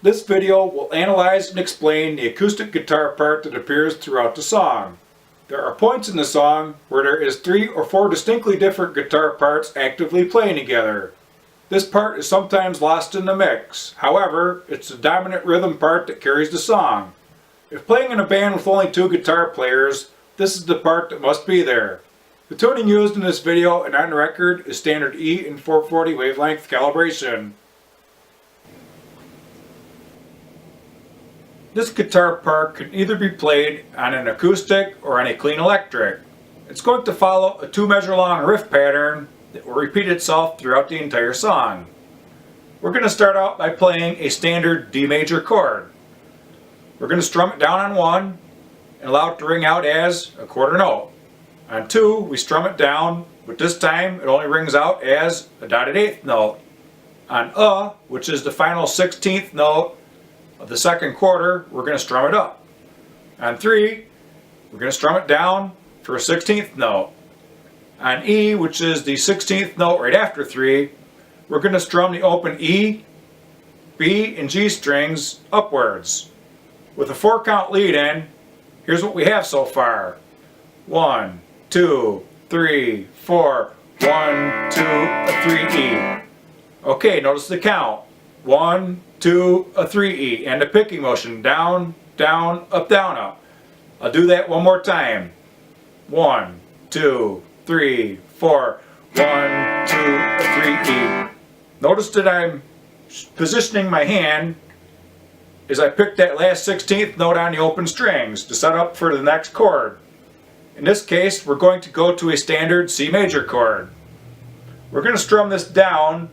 This video will analyze and explain the acoustic guitar part that appears throughout the song. There are points in the song where there is 3 or 4 distinctly different guitar parts actively playing together. This part is sometimes lost in the mix. However, it's the dominant rhythm part that carries the song. If playing in a band with only 2 guitar players, this is the part that must be there. The tuning used in this video and on the record is standard E and 440 wavelength calibration. This guitar part can either be played on an acoustic or on a clean electric. It's going to follow a 2-measure long riff pattern that will repeat itself throughout the entire song. We're going to start out by playing a standard D major chord. We're going to strum it down on 1 and allow it to ring out as a quarter note. On 2, we strum it down, but this time it only rings out as a dotted 8th note. On which is the final 16th note of the second quarter, we're going to strum it up. On 3, we're going to strum it down for a 16th note. On E, which is the 16th note right after 3, we're going to strum the open E, B, and G strings upwards. With a 4-count lead in, here's what we have so far. 1, 2, 3, 4, 1, 2, a 3 E. Okay, notice the count. 1, 2, a 3 E, and the picking motion, down, down, up, down, up. I'll do that one more time. 1, 2, 3, 4, 1, 2, a 3 E. Notice that I'm positioning my hand as I pick that last 16th note on the open strings to set up for the next chord. In this case, we're going to go to a standard C major chord. We're going to strum this down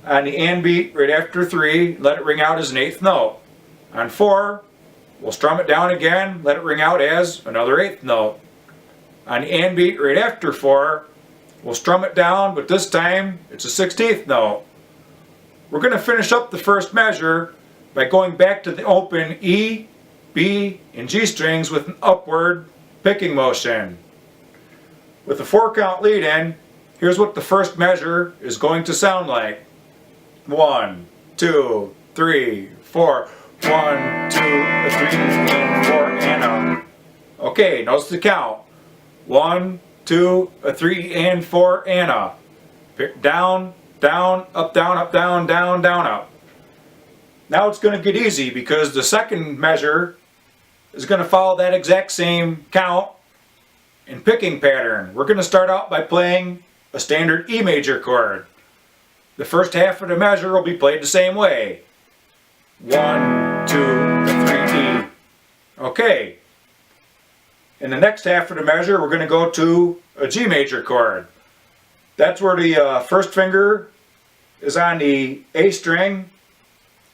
on the and beat right after 3, let it ring out as an 8th note. On 4, we'll strum it down again, let it ring out as another 8th note. On the and beat right after 4, we'll strum it down, but this time it's a 16th note. We're going to finish up the first measure by going back to the open E, B, and G strings with an upward picking motion. With a 4-count lead in, here's what the first measure is going to sound like. 1, 2, 3, 4, 1, 2, 3, and 4, and up. Okay, notice the count. 1, 2, 3, and 4, and up. Pick down, down, up, down, down, down, up. Now it's going to get easy because the second measure is going to follow that exact same count and picking pattern. We're going to start out by playing a standard E major chord. The first half of the measure will be played the same way. 1, 2, 3, E. Okay. In the next half of the measure, we're going to go to a G major chord. That's where the first finger is on the A string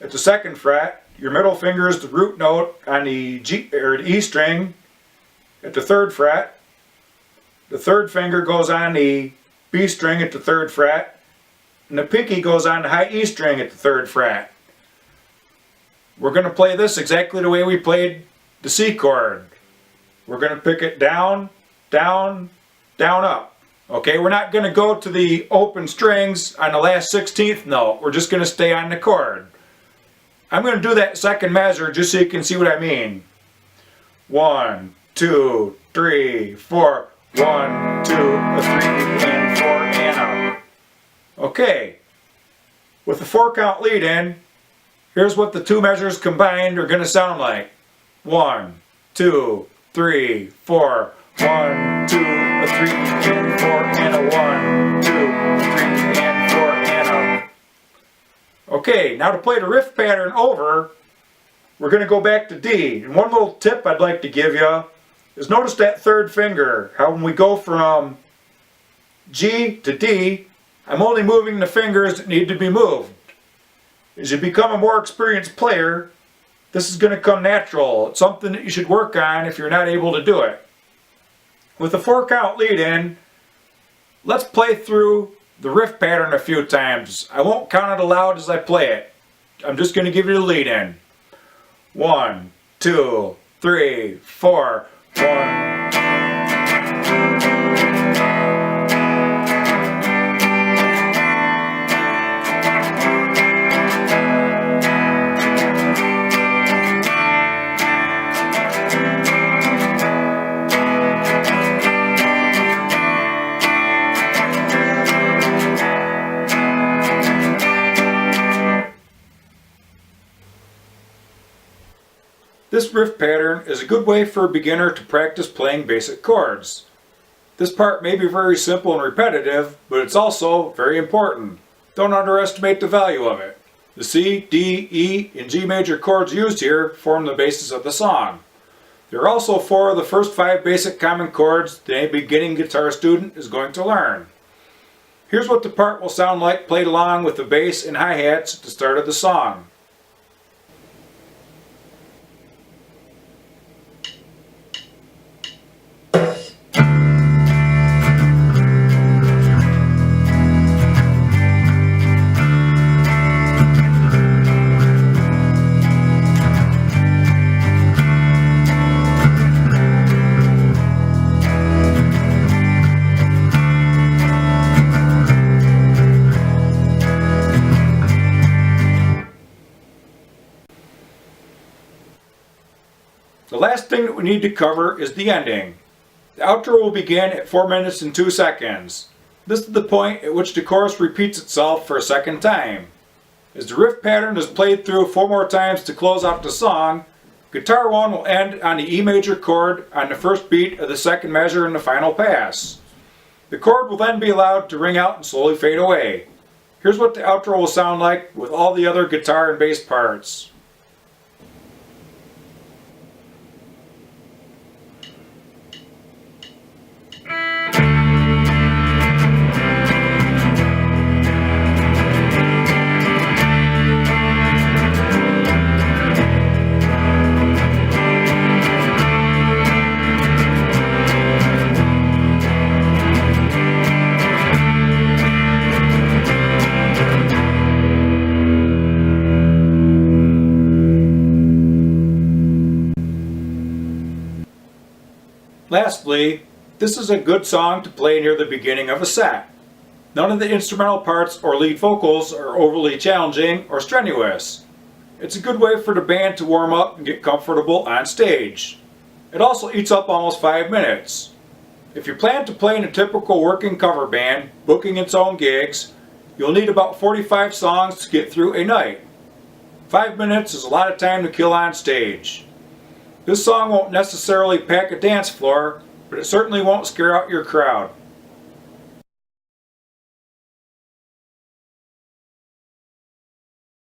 at the 2nd fret. Your middle finger is the root note on the G or the E string at the 3rd fret. The 3rd finger goes on the B string at the 3rd fret, and the pinky goes on the high E string at the 3rd fret. We're going to play this exactly the way we played the C chord. We're going to pick it down, down, down, up. Okay, we're not going to go to the open strings on the last 16th note. We're just going to stay on the chord. I'm going to do that second measure just so you can see what I mean. 1, 2, 3, 4, 1, 2, 3, and 4, and up. Okay, with the 4-count lead in, here's what the 2 measures combined are going to sound like. 1, 2, 3, 4, 1, 2, 3, and 4, and a 1, 2, 3, and 4, and up. Okay, now to play the riff pattern over, we're going to go back to D. And one little tip I'd like to give you is notice that 3rd finger, how when we go from G to D, I'm only moving the fingers that need to be moved. As you become a more experienced player, this is going to come natural. It's something that you should work on if you're not able to do it. With a 4-count lead in, let's play through the riff pattern a few times. I won't count it aloud as I play it. I'm just going to give you the lead in. 1, 2, 3, 4, 1. This riff pattern is a good way for a beginner to practice playing basic chords. This part may be very simple and repetitive, but it's also very important. Don't underestimate the value of it. The C, D, E, and G major chords used here form the basis of the song. There are also 4 of the first 5 basic common chords that any beginning guitar student is going to learn. Here's what the part will sound like played along with the bass and hi-hats at the start of the song. The last thing that we need to cover is the ending. The outro will begin at 4 minutes and 2 seconds. This is the point at which the chorus repeats itself for a second time. As the riff pattern is played through 4 more times to close out the song, guitar 1 will end on the E major chord on the first beat of the second measure in the final pass. The chord will then be allowed to ring out and slowly fade away. Here's what the outro will sound like with all the other guitar and bass parts. Lastly, this is a good song to play near the beginning of a set. None of the instrumental parts or lead vocals are overly challenging or strenuous. It's a good way for the band to warm up and get comfortable on stage. It also eats up almost 5 minutes. If you plan to play in a typical working cover band, booking its own gigs, you'll need about 45 songs to get through a night. 5 minutes is a lot of time to kill on stage. This song won't necessarily pack a dance floor, but it certainly won't scare out your crowd.